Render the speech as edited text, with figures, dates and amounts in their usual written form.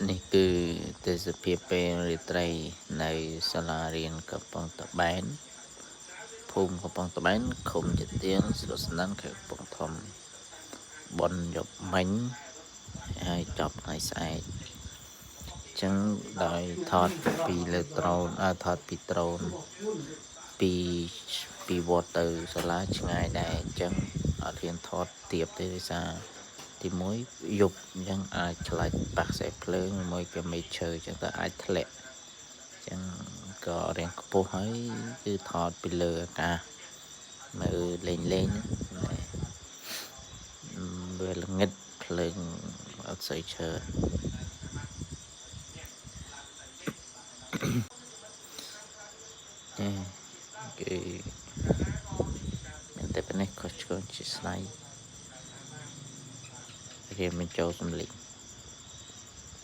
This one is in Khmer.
នេះគឺទេសភាពពេលរាត្រីនៅសាលារៀនកំពង់ត្បែនភូមិកំពង់ត្បែនឃុំជាទៀងស្រុកស្នានខេត្តកំពង់ធំបនយប់មិញហើយចប់ថ្ងៃស្អែកចឹងដោយថតពីលើដ្រូនថតពីដ្រូនពីវត្តទៅសាលាឆ្ងាយដែរអញ្ចឹងអត់ហ៊ានថតទៀបទេដោយសារទីមួយយប់អញ្ចឹងអាចឆ្លាច់ប៉ះខ្សែភ្លើងមួយក៏មេឈើអញ្ចឹងទៅអាចធ្លាក់អញ្ចឹងក៏រៀងខ្ពស់ហើយគឺថតពីលើអាកាសមើលលេងវាល្ងិតភ្លើងអត់សូវឈើគឺមានតែប៉ុណ្ណេះខុសឆ្គងជាស្លាយរៀនបញ្ចូលសំឡេង